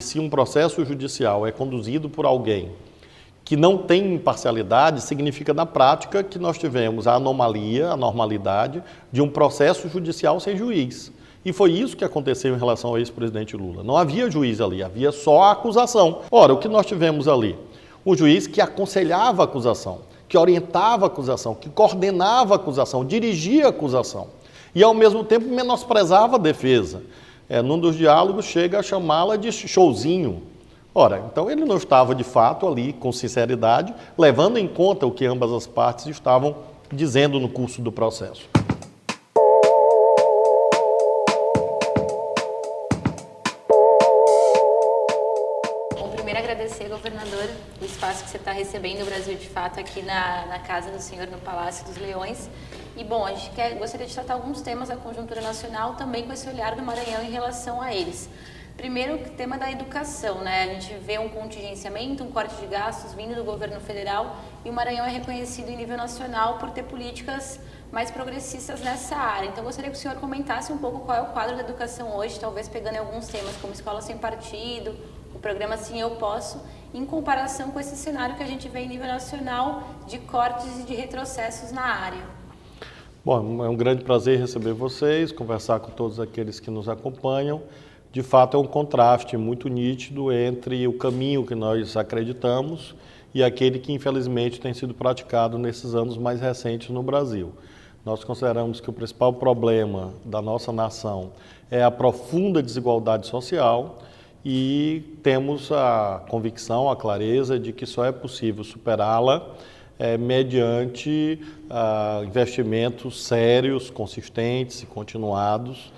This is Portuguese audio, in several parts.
Se um processo judicial é conduzido por alguém que não tem imparcialidade, significa na prática que nós tivemos a anomalia, a normalidade de um processo judicial sem juiz. E foi isso que aconteceu em relação ao ex-presidente Lula. Não havia juiz ali, havia só a acusação. Ora, o que nós tivemos ali? Um juiz que aconselhava a acusação, que orientava a acusação, que coordenava a acusação, dirigia a acusação. E, ao mesmo tempo, menosprezava a defesa. Num dos diálogos, chega a chamá-la de showzinho. Ora, então ele não estava, de fato, ali com sinceridade, levando em conta o que ambas as partes estavam dizendo no curso do processo. Bom, primeiro agradecer, governador, o espaço que você está recebendo o Brasil de Fato aqui na casa do senhor, no Palácio dos Leões. E, bom, a gente gostaria de tratar alguns temas da conjuntura nacional, também com esse olhar do Maranhão em relação a eles. Primeiro, o tema da educação, né? A gente vê um contingenciamento, um corte de gastos vindo do governo federal e o Maranhão é reconhecido em nível nacional por ter políticas mais progressistas nessa área. Então, gostaria que o senhor comentasse um pouco qual é o quadro da educação hoje, talvez pegando em alguns temas como escola sem partido, o programa Sim Eu Posso, em comparação com esse cenário que a gente vê em nível nacional de cortes e de retrocessos na área. Bom, é um grande prazer receber vocês, conversar com todos aqueles que nos acompanham. De fato, é um contraste muito nítido entre o caminho que nós acreditamos e aquele que, infelizmente, tem sido praticado nesses anos mais recentes no Brasil. Nós consideramos que o principal problema da nossa nação é a profunda desigualdade social e temos a convicção, a clareza de que só é possível superá-la mediante investimentos sérios, consistentes e continuados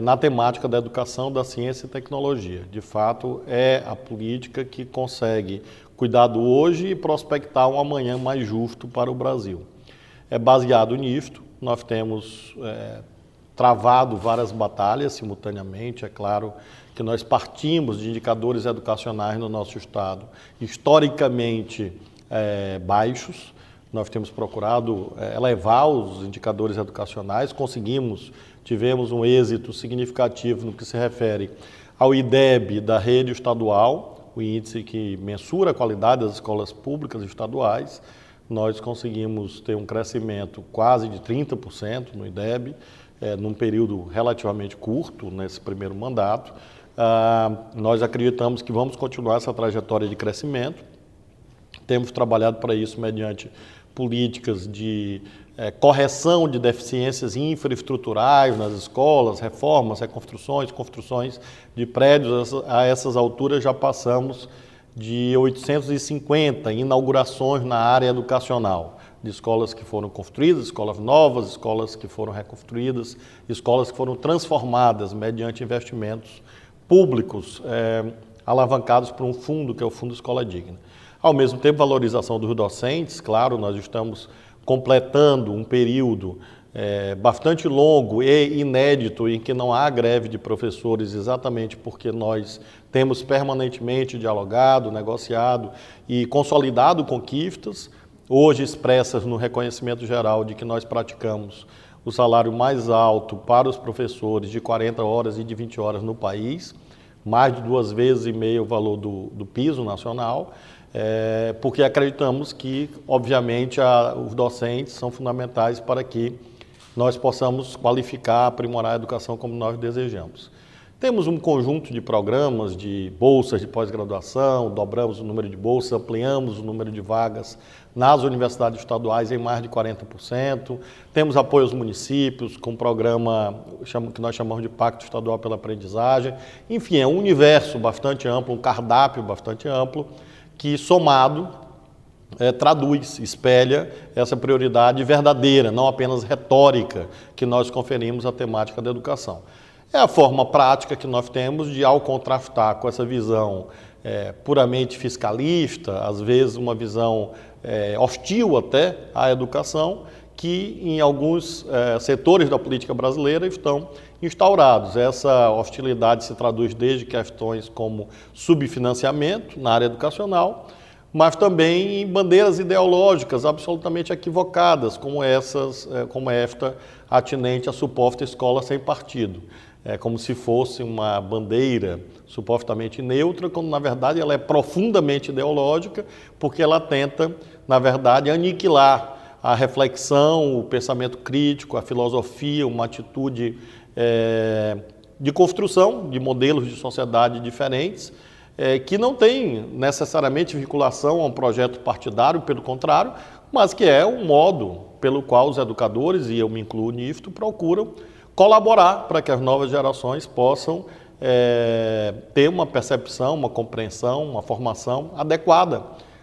na temática da educação, da ciência e tecnologia. De fato, é a política que consegue cuidar do hoje e prospectar um amanhã mais justo para o Brasil. Baseado nisto, nós temos travado várias batalhas simultaneamente. É claro que nós partimos de indicadores educacionais no nosso estado historicamente baixos. Nós temos procurado elevar os indicadores educacionais, tivemos um êxito significativo no que se refere ao IDEB da rede estadual, o índice que mensura a qualidade das escolas públicas estaduais. Nós conseguimos ter um crescimento quase de 30% no IDEB, num período relativamente curto, nesse primeiro mandato. Nós acreditamos que vamos continuar essa trajetória de crescimento. Temos trabalhado para isso mediante políticas de correção de deficiências infraestruturais nas escolas, reformas, reconstruções, construções de prédios. A essas alturas já passamos de 850 inaugurações na área educacional, de escolas que foram construídas, escolas novas, escolas que foram reconstruídas, escolas que foram transformadas mediante investimentos públicos alavancados por um fundo, que é o Fundo Escola Digna. Ao mesmo tempo, valorização dos docentes. Claro, nós estamos completando um período bastante longo e inédito em que não há greve de professores, exatamente porque nós temos permanentemente dialogado, negociado e consolidado conquistas, hoje expressas no reconhecimento geral de que nós praticamos o salário mais alto para os professores de 40 horas e de 20 horas no país, mais de 2,5 vezes o valor do piso nacional. Porque acreditamos que, obviamente, os docentes são fundamentais para que nós possamos qualificar, aprimorar a educação como nós desejamos. Temos um conjunto de programas de bolsas de pós-graduação, dobramos o número de bolsas, ampliamos o número de vagas nas universidades estaduais em mais de 40%. Temos apoio aos municípios com um programa que nós chamamos de Pacto Estadual pela Aprendizagem. Enfim, é um universo bastante amplo, um cardápio bastante amplo, que somado traduz, espelha essa prioridade verdadeira, não apenas retórica, que nós conferimos à temática da educação. É a forma prática que nós temos de, ao contrastar com essa visão puramente fiscalista, às vezes uma visão hostil até à educação, que em alguns setores da política brasileira estão instaurados. Essa hostilidade se traduz desde questões como subfinanciamento na área educacional, mas também em bandeiras ideológicas absolutamente equivocadas, como esta atinente à suposta escola sem partido. como se fosse uma bandeira supostamente neutra, quando na verdade ela é profundamente ideológica, porque ela tenta, na verdade, aniquilar a reflexão, o pensamento crítico, a filosofia, uma atitude de construção de modelos de sociedade diferentes, que não tem necessariamente vinculação a um projeto partidário, pelo contrário, mas que é um modo pelo qual os educadores, e eu me incluo nisto, procuram colaborar para que as novas gerações possam ter uma percepção, uma compreensão, uma formação adequada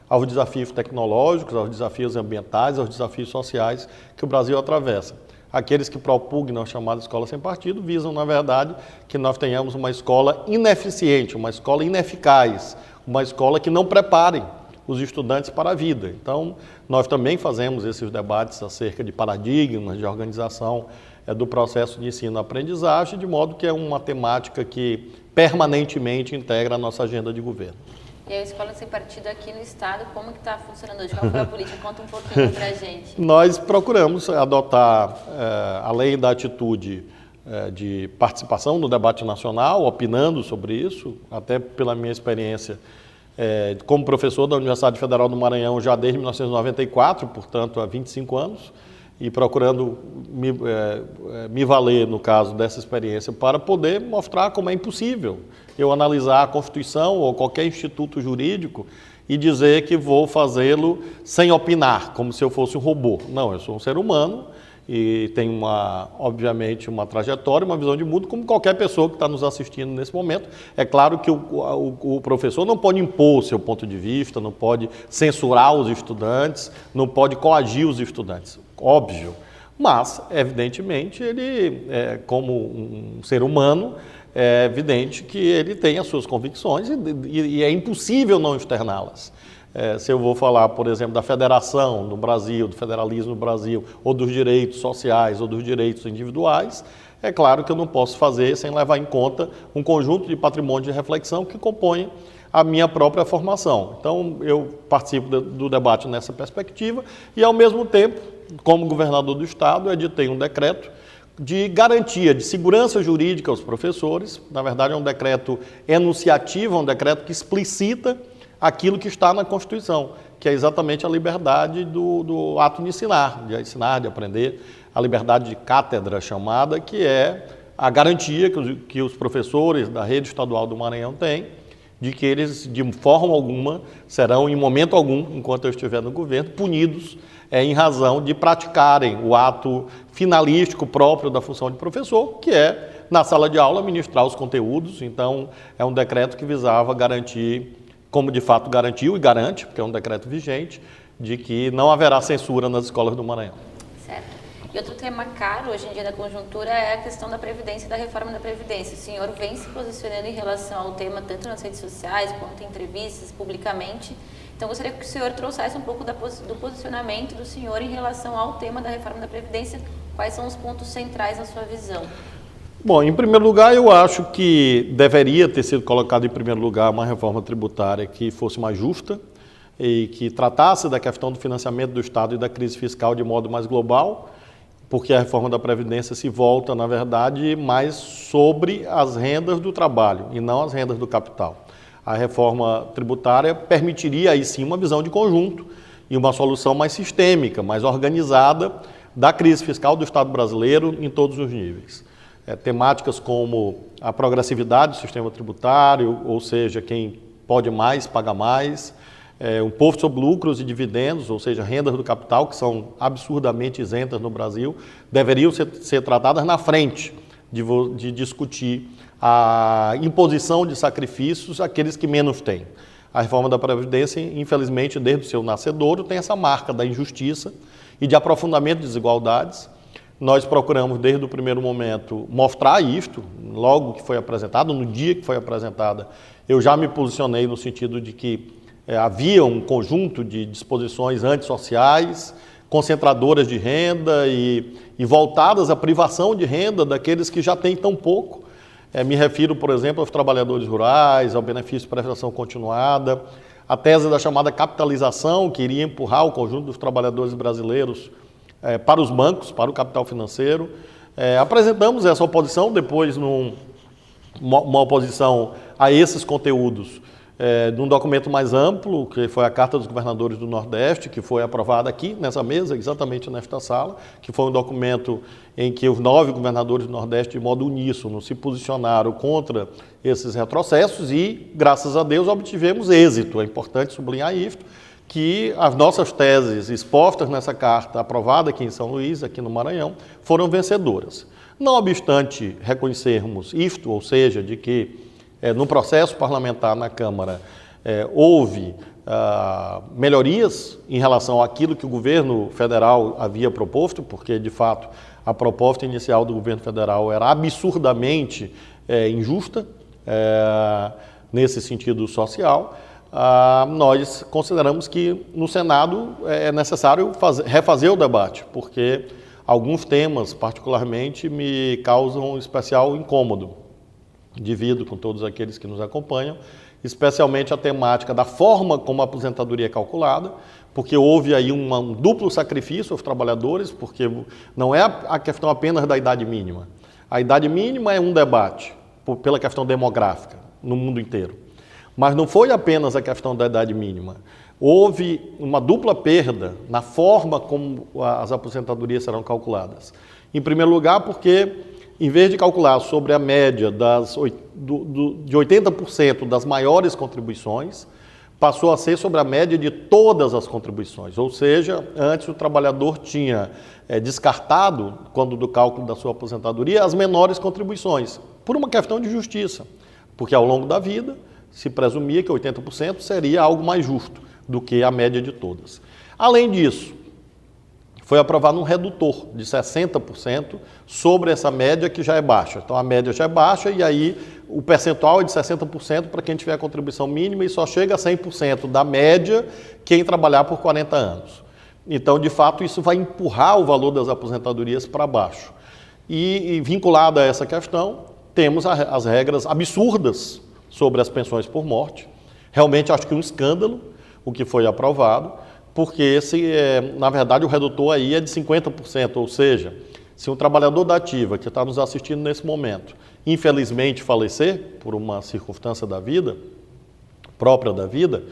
aos desafios tecnológicos, aos desafios ambientais, aos desafios sociais que o Brasil atravessa. Aqueles que propugnam a chamada escola sem partido visam, na verdade, que nós tenhamos uma escola ineficiente, uma escola ineficaz, uma escola que não prepare os estudantes para a vida. Então, nós também fazemos esses debates acerca de paradigmas, de organização do processo de ensino-aprendizagem, de modo que é uma temática que permanentemente integra a nossa agenda de governo. E a escola sem partido aqui no estado, como que está funcionando hoje? Qual foi a política? Conta um pouquinho para a gente. Nós procuramos adotar, além da atitude de participação no debate nacional, opinando sobre isso, até pela minha experiência como professor da Universidade Federal do Maranhão já desde 1994, portanto há 25 anos, e procurando me valer, no caso dessa experiência, para poder mostrar como é impossível eu analisar a Constituição ou qualquer instituto jurídico e dizer que vou fazê-lo sem opinar, como se eu fosse um robô. Não, eu sou um ser humano e tenho, obviamente, uma trajetória, uma visão de mundo, como qualquer pessoa que está nos assistindo nesse momento. É claro que o professor não pode impor o seu ponto de vista, não pode censurar os estudantes, não pode coagir os estudantes, óbvio. Mas, evidentemente, ele, como um ser humano, é evidente que ele tem as suas convicções e é impossível não externá-las. Se eu vou falar, por exemplo, da federação no Brasil, do federalismo no Brasil, ou dos direitos sociais, ou dos direitos individuais, é claro que eu não posso fazer sem levar em conta um conjunto de patrimônio de reflexão que compõe a minha própria formação. Então, eu participo do debate nessa perspectiva e, ao mesmo tempo, como governador do Estado, editei um decreto de garantia de segurança jurídica aos professores. Na verdade, é um decreto enunciativo, é um decreto que explicita aquilo que está na Constituição, que é exatamente a liberdade do ato de ensinar, de aprender, a liberdade de cátedra chamada, que é a garantia que os professores da rede estadual do Maranhão têm, de que eles, de forma alguma, serão, em momento algum, enquanto eu estiver no governo, punidos em razão de praticarem o ato finalístico próprio da função de professor, que é, na sala de aula, ministrar os conteúdos. Então, é um decreto que visava garantir, como de fato garantiu e garante, porque é um decreto vigente, de que não haverá censura nas escolas do Maranhão. Certo. E outro tema caro hoje em dia da conjuntura é a questão da Previdência e da reforma da Previdência. O senhor vem se posicionando em relação ao tema, tanto nas redes sociais quanto em entrevistas, publicamente. Então, gostaria que o senhor trouxesse um pouco do posicionamento do senhor em relação ao tema da reforma da Previdência. Quais são os pontos centrais na sua visão? Bom, em primeiro lugar, eu acho que deveria ter sido colocado em primeiro lugar uma reforma tributária que fosse mais justa e que tratasse da questão do financiamento do Estado e da crise fiscal de modo mais global, porque a reforma da Previdência se volta, na verdade, mais sobre as rendas do trabalho e não as rendas do capital. A reforma tributária permitiria, aí sim, uma visão de conjunto e uma solução mais sistêmica, mais organizada da crise fiscal do Estado brasileiro em todos os níveis. Temáticas como a progressividade do sistema tributário, ou seja, quem pode mais, paga mais, o imposto sobre lucros e dividendos, ou seja, rendas do capital, que são absurdamente isentas no Brasil, deveriam ser tratadas na frente de discutir a imposição de sacrifícios àqueles que menos têm. A reforma da Previdência, infelizmente, desde o seu nascedouro, tem essa marca da injustiça e de aprofundamento de desigualdades. Nós procuramos, desde o primeiro momento, mostrar isto, logo que foi apresentado, no dia que foi apresentada, eu já me posicionei no sentido de que havia um conjunto de disposições antissociais, concentradoras de renda e voltadas à privação de renda daqueles que já têm tão pouco. Me refiro, por exemplo, aos trabalhadores rurais, ao benefício de prestação continuada, a tese da chamada capitalização, que iria empurrar o conjunto dos trabalhadores brasileiros para os bancos, para o capital financeiro, Apresentamos essa oposição, depois uma oposição a esses conteúdos, num documento mais amplo, que foi a Carta dos Governadores do Nordeste, que foi aprovada aqui nessa mesa, exatamente nesta sala, que foi um documento em que os 9 governadores do Nordeste, de modo uníssono, se posicionaram contra esses retrocessos e, graças a Deus, obtivemos êxito. É importante sublinhar isto, que as nossas teses expostas nessa carta, aprovada aqui em São Luís, aqui no Maranhão, foram vencedoras. Não obstante reconhecermos isto, ou seja, de que no processo parlamentar na Câmara houve melhorias em relação àquilo que o governo federal havia proposto, porque, de fato, a proposta inicial do governo federal era absurdamente injusta nesse sentido social. Nós consideramos que no Senado é necessário refazer o debate, porque alguns temas, particularmente, me causam especial incômodo. Divido com todos aqueles que nos acompanham, especialmente a temática da forma como a aposentadoria é calculada, porque houve aí um duplo sacrifício aos trabalhadores, porque não é a questão apenas da idade mínima. A idade mínima é um debate pela questão demográfica no mundo inteiro. Mas não foi apenas a questão da idade mínima. Houve uma dupla perda na forma como as aposentadorias serão calculadas. Em primeiro lugar, porque, em vez de calcular sobre a média de 80% das maiores contribuições, passou a ser sobre a média de todas as contribuições. Ou seja, antes o trabalhador tinha descartado, quando do cálculo da sua aposentadoria, as menores contribuições, por uma questão de justiça. Porque ao longo da vida se presumia que 80% seria algo mais justo do que a média de todas. Além disso, foi aprovado um redutor de 60% sobre essa média que já é baixa. Então a média já é baixa e aí o percentual é de 60% para quem tiver a contribuição mínima e só chega a 100% da média quem trabalhar por 40 anos. Então, de fato, isso vai empurrar o valor das aposentadorias para baixo. E vinculado a essa questão, temos as regras absurdas sobre as pensões por morte. Realmente acho que um escândalo o que foi aprovado, porque na verdade o redutor aí é de 50%, ou seja, se um trabalhador da ativa que está nos assistindo nesse momento, infelizmente falecer por uma circunstância da vida, própria da vida,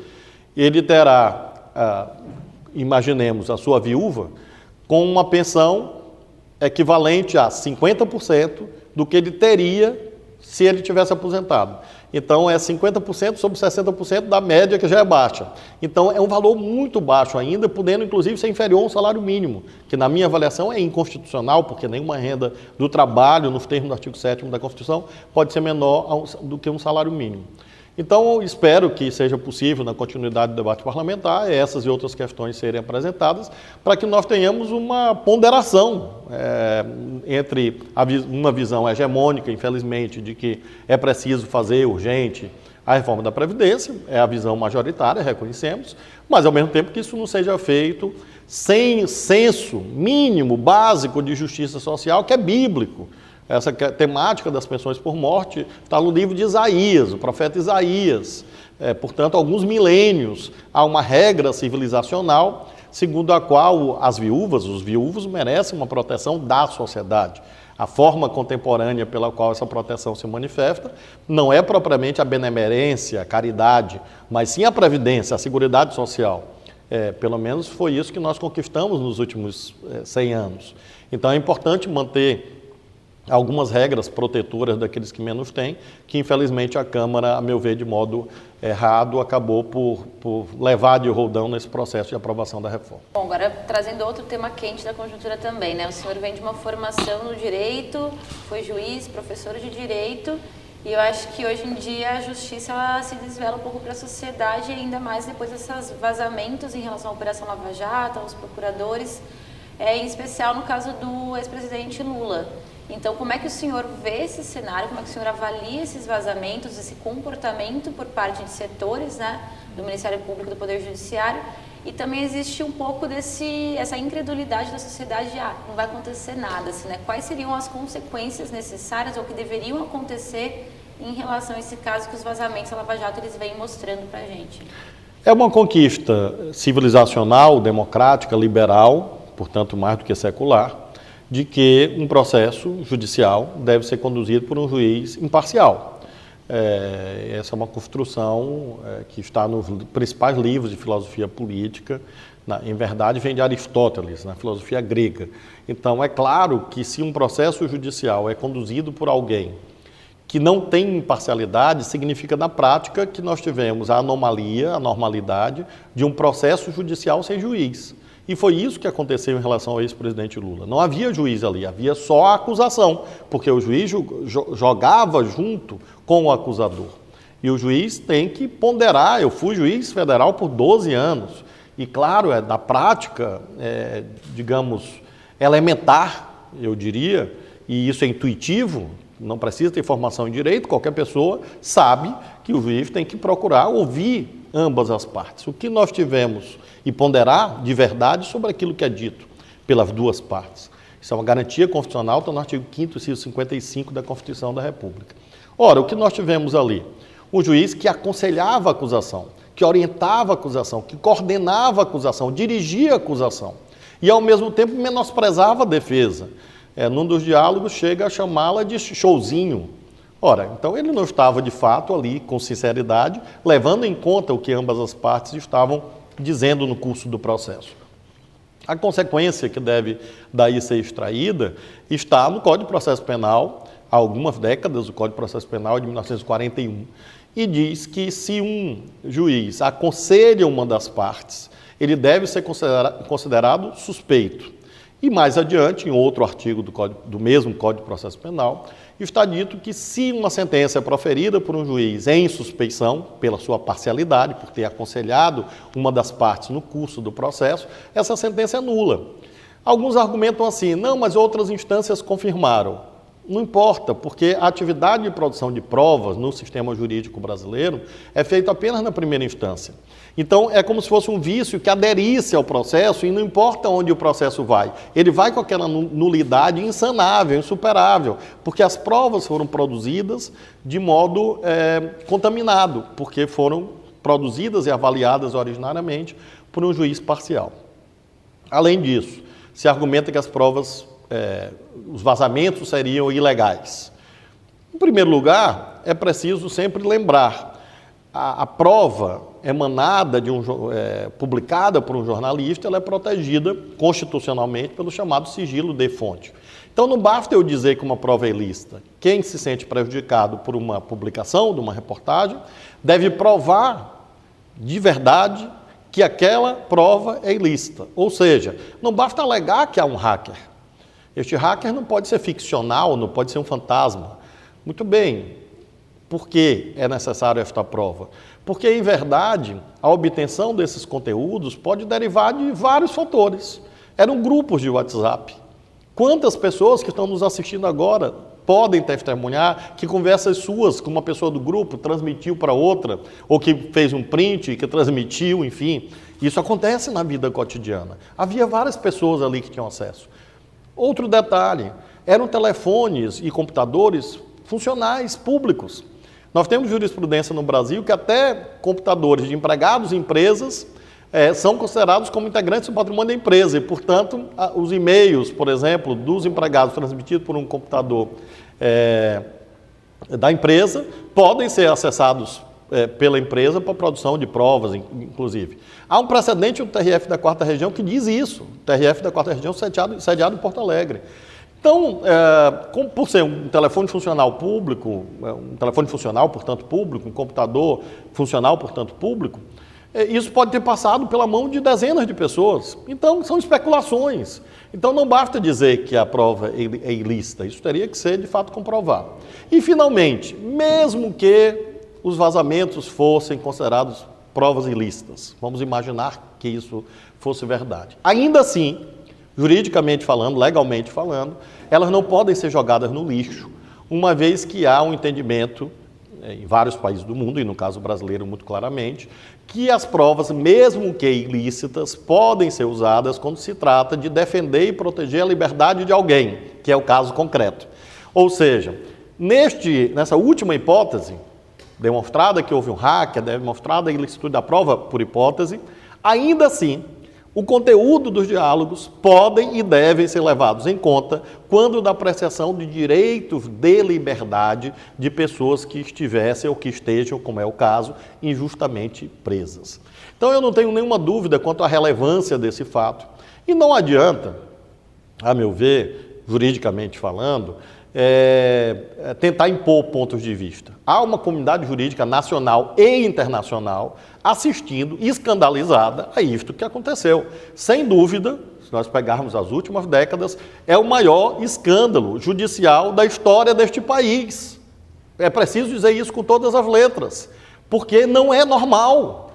ele terá, imaginemos, a sua viúva com uma pensão equivalente a 50% do que ele teria se ele tivesse aposentado. Então, é 50% sobre 60% da média, que já é baixa. Então, é um valor muito baixo ainda, podendo, inclusive, ser inferior ao salário mínimo, que, na minha avaliação, é inconstitucional, porque nenhuma renda do trabalho, nos termos do artigo 7º da Constituição, pode ser menor do que um salário mínimo. Então, eu espero que seja possível, na continuidade do debate parlamentar, essas e outras questões serem apresentadas, para que nós tenhamos uma ponderação entre uma visão hegemônica, infelizmente, de que é preciso fazer urgente a reforma da Previdência, é a visão majoritária, reconhecemos, mas ao mesmo tempo que isso não seja feito sem senso mínimo, básico de justiça social, que é bíblico. Essa temática das pensões por morte está no livro de Isaías, o profeta Isaías. Portanto, alguns milênios há uma regra civilizacional segundo a qual os viúvos merecem uma proteção da sociedade. A forma contemporânea pela qual essa proteção se manifesta não é propriamente a benemerência, a caridade, mas sim a previdência, a seguridade social. Pelo menos foi isso que nós conquistamos nos últimos 100 anos. Então é importante manter algumas regras protetoras daqueles que menos têm, que infelizmente a Câmara, a meu ver, de modo errado, acabou por levar de roldão nesse processo de aprovação da reforma. Bom, agora trazendo outro tema quente da conjuntura também, né? O senhor vem de uma formação no direito, foi juiz, professor de direito, e eu acho que hoje em dia a justiça ela se desvela um pouco para a sociedade, ainda mais depois desses vazamentos em relação à Operação Lava Jato, aos procuradores, em especial no caso do ex-presidente Lula. Então, como é que o senhor vê esse cenário, como é que o senhor avalia esses vazamentos, esse comportamento por parte de setores, né, do Ministério Público, do Poder Judiciário, e também existe um pouco essa incredulidade da sociedade de, não vai acontecer nada, assim, né? Quais seriam as consequências necessárias ou que deveriam acontecer em relação a esse caso que os vazamentos da Lava Jato eles vêm mostrando para a gente? É uma conquista civilizacional, democrática, liberal, portanto mais do que secular, de que um processo judicial deve ser conduzido por um juiz imparcial. Essa é uma construção que está nos principais livros de filosofia política. Em verdade, vem de Aristóteles, na filosofia grega. Então, é claro que se um processo judicial é conduzido por alguém que não tem imparcialidade, significa na prática que nós tivemos a anomalia, a normalidade de um processo judicial sem juiz. E foi isso que aconteceu em relação ao ex-presidente Lula. Não havia juiz ali, havia só a acusação, porque o juiz jogava junto com o acusador. E o juiz tem que ponderar. Eu fui juiz federal por 12 anos. E, claro, da prática, digamos, elementar, eu diria, e isso é intuitivo, não precisa ter formação em direito, qualquer pessoa sabe que o juiz tem que procurar ouvir ambas as partes. O que nós tivemos e ponderar de verdade sobre aquilo que é dito pelas duas partes. Isso é uma garantia constitucional, está no artigo 5º, inciso 55 da Constituição da República. Ora, o que nós tivemos ali? Um juiz que aconselhava a acusação, que orientava a acusação, que coordenava a acusação, dirigia a acusação e, ao mesmo tempo, menosprezava a defesa. Num dos diálogos, chega a chamá-la de showzinho. Ora, então ele não estava, de fato, ali com sinceridade, levando em conta o que ambas as partes estavam dizendo no curso do processo. A consequência que deve daí ser extraída está no Código de Processo Penal, há algumas décadas, o Código de Processo Penal é de 1941, e diz que se um juiz aconselha uma das partes, ele deve ser considerado suspeito. E mais adiante, em outro artigo do mesmo Código de Processo Penal, está dito que se uma sentença é proferida por um juiz em suspeição, pela sua parcialidade, por ter aconselhado uma das partes no curso do processo, essa sentença é nula. Alguns argumentam assim, não, mas outras instâncias confirmaram. Não importa, porque a atividade de produção de provas no sistema jurídico brasileiro é feita apenas na primeira instância. Então, é como se fosse um vício que aderisse ao processo e não importa onde o processo vai. Ele vai com aquela nulidade insanável, insuperável, porque as provas foram produzidas de modo contaminado, porque foram produzidas e avaliadas originariamente por um juiz parcial. Além disso, se argumenta que as provas, os vazamentos seriam ilegais. Em primeiro lugar, é preciso sempre lembrar, a prova emanada publicada por um jornalista, ela é protegida constitucionalmente pelo chamado sigilo de fonte. Então não basta eu dizer que uma prova é ilícita. Quem se sente prejudicado por uma publicação, de uma reportagem, deve provar de verdade que aquela prova é ilícita. Ou seja, não basta alegar que há um hacker. Este hacker não pode ser ficcional, não pode ser um fantasma. Muito bem. Por que é necessário esta prova? Porque, em verdade, a obtenção desses conteúdos pode derivar de vários fatores. Eram grupos de WhatsApp. Quantas pessoas que estão nos assistindo agora podem testemunhar que conversas suas com uma pessoa do grupo transmitiu para outra, ou que fez um print, que transmitiu, enfim. Isso acontece na vida cotidiana. Havia várias pessoas ali que tinham acesso. Outro detalhe, eram telefones e computadores funcionais, públicos. Nós temos jurisprudência no Brasil que até computadores de empregados em empresas são considerados como integrantes do patrimônio da empresa e, portanto, os e-mails, por exemplo, dos empregados transmitidos por um computador da empresa podem ser acessados pela empresa para produção de provas, inclusive. Há um precedente no TRF da 4ª Região que diz isso, o TRF da 4ª Região sediado em Porto Alegre. Então, por ser um telefone funcional público, um telefone funcional, portanto, público, um computador funcional, portanto, público, isso pode ter passado pela mão de dezenas de pessoas. Então, são especulações. Então, não basta dizer que a prova é ilícita, isso teria que ser, de fato, comprovado. E, finalmente, mesmo que os vazamentos fossem considerados provas ilícitas, vamos imaginar que isso fosse verdade. Ainda assim, juridicamente falando, legalmente falando, elas não podem ser jogadas no lixo, uma vez que há um entendimento, em vários países do mundo, e no caso brasileiro muito claramente, que as provas, mesmo que ilícitas, podem ser usadas quando se trata de defender e proteger a liberdade de alguém, que é o caso concreto. Ou seja, nessa última hipótese, demonstrada que houve um hacker, demonstrada a ilicitude da prova por hipótese, ainda assim, O conteúdo dos diálogos podem e devem ser levados em conta quando da apreciação de direitos de liberdade de pessoas que estivessem ou que estejam, como é o caso, injustamente presas. Então eu não tenho nenhuma dúvida quanto à relevância desse fato. E não adianta, a meu ver, juridicamente falando, tentar impor pontos de vista. Há uma comunidade jurídica nacional e internacional assistindo, escandalizada, a isto que aconteceu. Sem dúvida, se nós pegarmos as últimas décadas, é o maior escândalo judicial da história deste país. É preciso dizer isso com todas as letras, porque não é normal.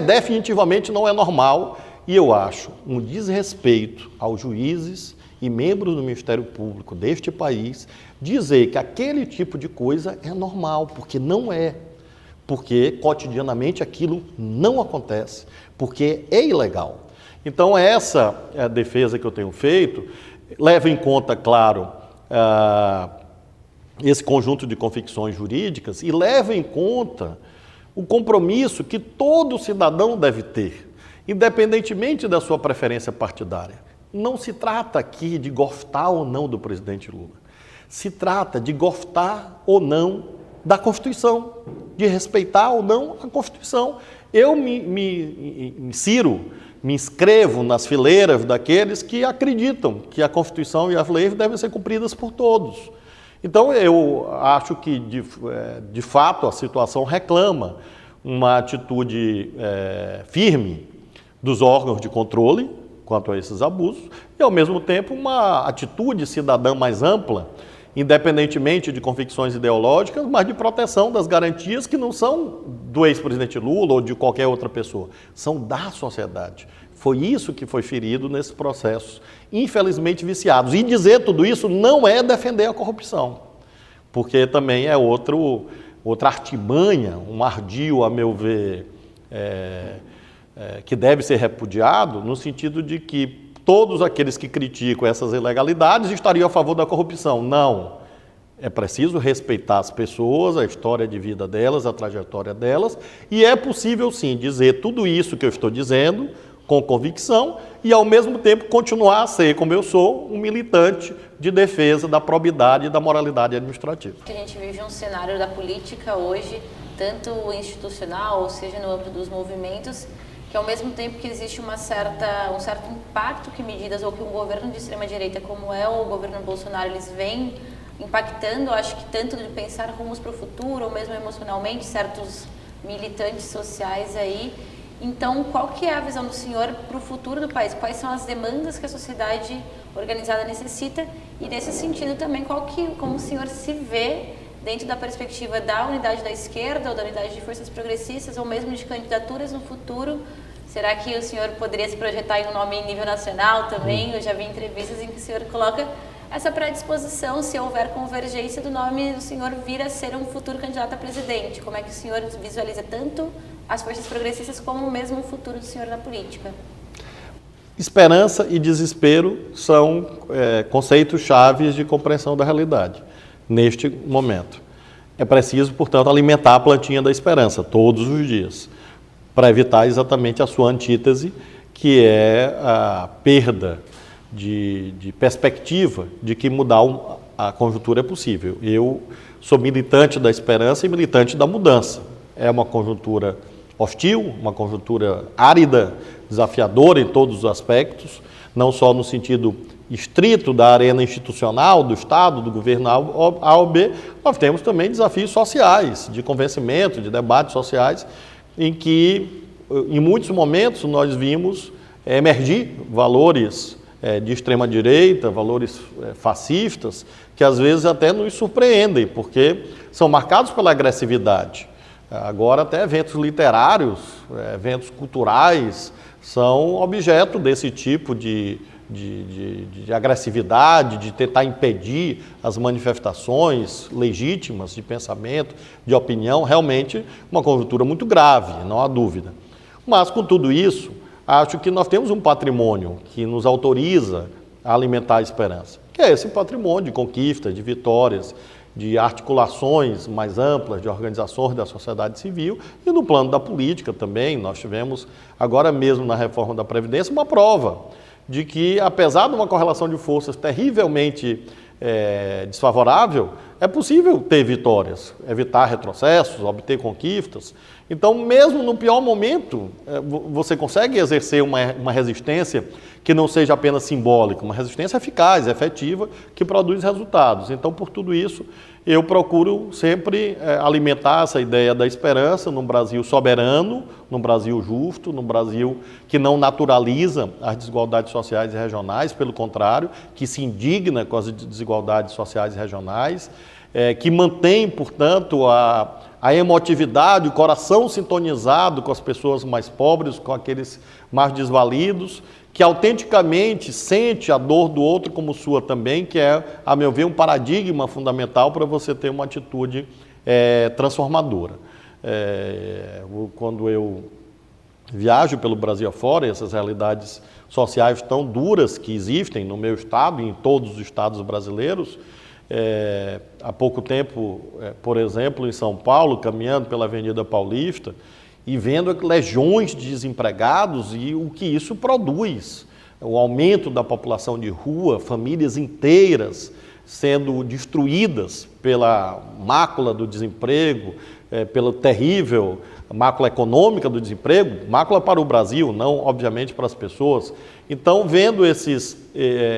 Definitivamente não é normal. E eu acho um desrespeito aos juízes e membros do Ministério Público deste país dizer que aquele tipo de coisa é normal, porque não é. Porque cotidianamente aquilo não acontece, porque é ilegal. Então essa é a defesa que eu tenho feito, leva em conta, claro, esse conjunto de convicções jurídicas e leva em conta o compromisso que todo cidadão deve ter, independentemente da sua preferência partidária. Não se trata aqui de gostar ou não do presidente Lula. Se trata de gostar ou não da Constituição, de respeitar ou não a Constituição. Eu me inscrevo nas fileiras daqueles que acreditam que a Constituição e as leis devem ser cumpridas por todos. Então, eu acho que, de fato, a situação reclama uma atitude firme dos órgãos de controle quanto a esses abusos e, ao mesmo tempo, uma atitude cidadã mais ampla, independentemente de convicções ideológicas, mas de proteção das garantias que não são do ex-presidente Lula ou de qualquer outra pessoa, são da sociedade. Foi isso que foi ferido nesses processos, infelizmente viciados. E dizer tudo isso não é defender a corrupção, porque também é outra artimanha, um ardil, a meu ver, que deve ser repudiado, no sentido de que todos aqueles que criticam essas ilegalidades estariam a favor da corrupção. Não. É preciso respeitar as pessoas, a história de vida delas, a trajetória delas, e é possível, sim, dizer tudo isso que eu estou dizendo com convicção e, ao mesmo tempo, continuar a ser, como eu sou, um militante de defesa da probidade e da moralidade administrativa. A gente vive um cenário da política hoje, tanto institucional, ou seja, no âmbito dos movimentos, que ao mesmo tempo que existe um certo impacto que medidas ou que um governo de extrema-direita como é o governo Bolsonaro, eles vêm impactando, acho que tanto de pensar rumos para o futuro, ou mesmo emocionalmente, certos militantes sociais aí. Então, qual que é a visão do senhor para o futuro do país? Quais são as demandas que a sociedade organizada necessita? E nesse sentido também, como o senhor se vê dentro da perspectiva da unidade da esquerda ou da unidade de forças progressistas ou mesmo de candidaturas no futuro? Será que o senhor poderia se projetar em um nome em nível nacional também? Eu já vi entrevistas em que o senhor coloca essa predisposição, se houver convergência do nome do senhor vir a ser um futuro candidato a presidente. Como é que o senhor visualiza tanto as forças progressistas como mesmo o futuro do senhor na política? Esperança e desespero são conceitos chaves de compreensão da realidade neste momento. É preciso, portanto, alimentar a plantinha da esperança todos os dias, para evitar exatamente a sua antítese, que é a perda de perspectiva de que mudar a conjuntura é possível. Eu sou militante da esperança e militante da mudança. É uma conjuntura hostil, uma conjuntura árida, desafiadora em todos os aspectos, não só no sentido estrito da arena institucional, do Estado, do governo A ou B, nós temos também desafios sociais, de convencimento, de debates sociais, em que, em muitos momentos, nós vimos emergir valores de extrema-direita, valores fascistas, que às vezes até nos surpreendem, porque são marcados pela agressividade. Agora até eventos literários, eventos culturais, são objeto desse tipo de agressividade, de tentar impedir as manifestações legítimas de pensamento, de opinião, realmente uma conjuntura muito grave, não há dúvida. Mas, com tudo isso, acho que nós temos um patrimônio que nos autoriza a alimentar a esperança, que é esse patrimônio de conquistas, de vitórias, de articulações mais amplas, de organizações da sociedade civil, e no plano da política também. Nós tivemos, agora mesmo na reforma da Previdência, uma prova de que, apesar de uma correlação de forças terrivelmente desfavorável, é possível ter vitórias, evitar retrocessos, obter conquistas. Então, mesmo no pior momento, você consegue exercer uma resistência que não seja apenas simbólica, uma resistência eficaz, efetiva, que produz resultados. Então, por tudo isso, eu procuro sempre alimentar essa ideia da esperança num Brasil soberano, num Brasil justo, num Brasil que não naturaliza as desigualdades sociais e regionais, pelo contrário, que se indigna com as desigualdades sociais e regionais, que mantém, portanto, a emotividade, o coração sintonizado com as pessoas mais pobres, com aqueles mais desvalidos, que autenticamente sente a dor do outro como sua também, que é, a meu ver, um paradigma fundamental para você ter uma atitude transformadora. Quando eu viajo pelo Brasil afora, essas realidades sociais tão duras que existem no meu estado e em todos os estados brasileiros, há pouco tempo, por exemplo, em São Paulo, caminhando pela Avenida Paulista e vendo legiões de desempregados e o que isso produz, o aumento da população de rua, famílias inteiras sendo destruídas pela mácula do desemprego, pela terrível mácula econômica do desemprego, mácula para o Brasil, não obviamente para as pessoas. Então, vendo esses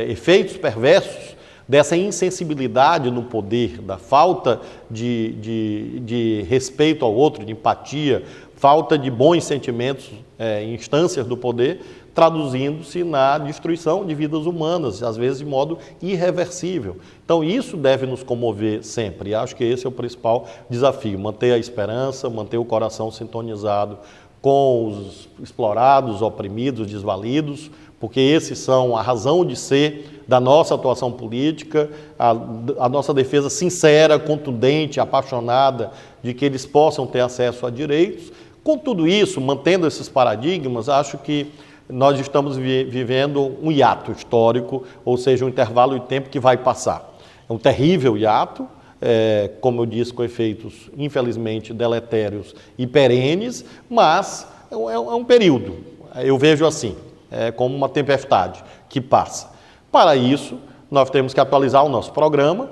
efeitos perversos dessa insensibilidade no poder, da falta de respeito ao outro, de empatia, falta de bons sentimentos em instâncias do poder, traduzindo-se na destruição de vidas humanas, às vezes de modo irreversível. Então isso deve nos comover sempre, e acho que esse é o principal desafio, manter a esperança, manter o coração sintonizado com os explorados, oprimidos, desvalidos, porque esses são a razão de ser da nossa atuação política, a nossa defesa sincera, contundente, apaixonada de que eles possam ter acesso a direitos. Com tudo isso, mantendo esses paradigmas, acho que nós estamos vivendo um hiato histórico, ou seja, um intervalo de tempo que vai passar. É um terrível hiato, como eu disse, com efeitos, infelizmente, deletérios e perenes, mas é um período, eu vejo assim, como uma tempestade que passa. Para isso, nós temos que atualizar o nosso programa,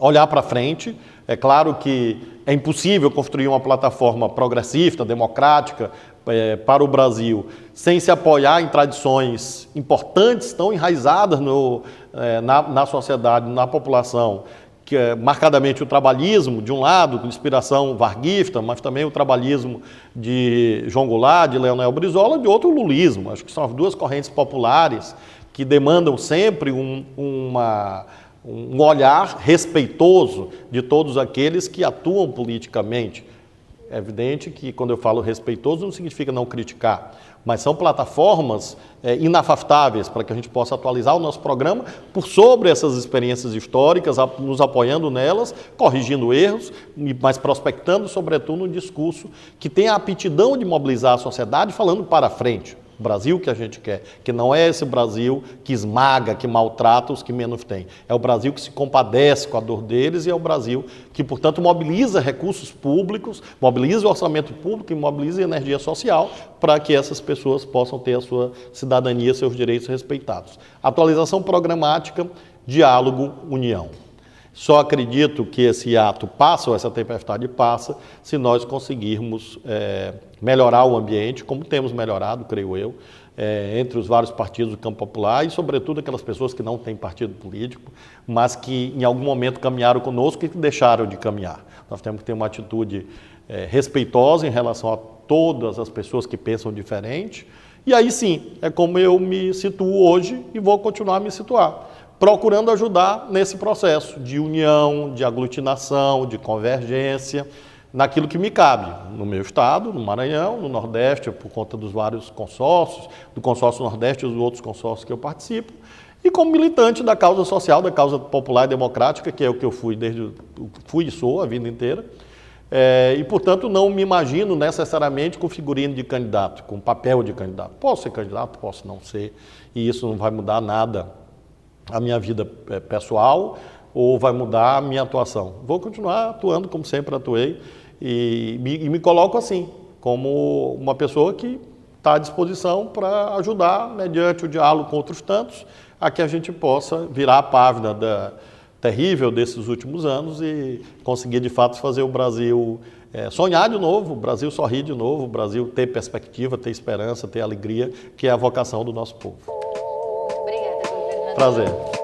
olhar para frente. É claro que é impossível construir uma plataforma progressista, democrática, para o Brasil, sem se apoiar em tradições importantes, tão enraizadas na sociedade, na população, que é marcadamente o trabalhismo, de um lado, com inspiração varguista, mas também o trabalhismo de João Goulart, de Leonel Brizola, de outro, o lulismo. Acho que são as duas correntes populares que demandam sempre um olhar respeitoso de todos aqueles que atuam politicamente. É evidente que quando eu falo respeitoso não significa não criticar, mas são plataformas inafastáveis para que a gente possa atualizar o nosso programa por sobre essas experiências históricas, nos apoiando nelas, corrigindo erros, mas prospectando sobretudo um discurso que tenha a aptidão de mobilizar a sociedade falando para frente. O Brasil que a gente quer, que não é esse Brasil que esmaga, que maltrata os que menos têm. É o Brasil que se compadece com a dor deles e é o Brasil que, portanto, mobiliza recursos públicos, mobiliza o orçamento público e mobiliza a energia social para que essas pessoas possam ter a sua cidadania, seus direitos respeitados. Atualização programática, diálogo, união. Só acredito que esse ato passa, ou essa tempestade passa, se nós conseguirmos melhorar o ambiente, como temos melhorado, creio eu, entre os vários partidos do campo popular e, sobretudo, aquelas pessoas que não têm partido político, mas que em algum momento caminharam conosco e que deixaram de caminhar. Nós temos que ter uma atitude respeitosa em relação a todas as pessoas que pensam diferente, e aí sim, é como eu me situo hoje e vou continuar a me situar, procurando ajudar nesse processo de união, de aglutinação, de convergência, naquilo que me cabe, no meu estado, no Maranhão, no Nordeste, por conta dos vários consórcios, do consórcio Nordeste e dos outros consórcios que eu participo, e como militante da causa social, da causa popular e democrática, que é o que eu fui e sou a vida inteira, e, portanto, não me imagino necessariamente com figurino de candidato, com papel de candidato. Posso ser candidato, posso não ser, e isso não vai mudar nada a minha vida pessoal, ou vai mudar a minha atuação. Vou continuar atuando como sempre atuei e me coloco assim, como uma pessoa que está à disposição para ajudar, mediante o diálogo com outros tantos, a que a gente possa virar a página terrível desses últimos anos e conseguir de fato fazer o Brasil sonhar de novo, o Brasil sorrir de novo, o Brasil ter perspectiva, ter esperança, ter alegria, que é a vocação do nosso povo. Obrigada, governador. Prazer.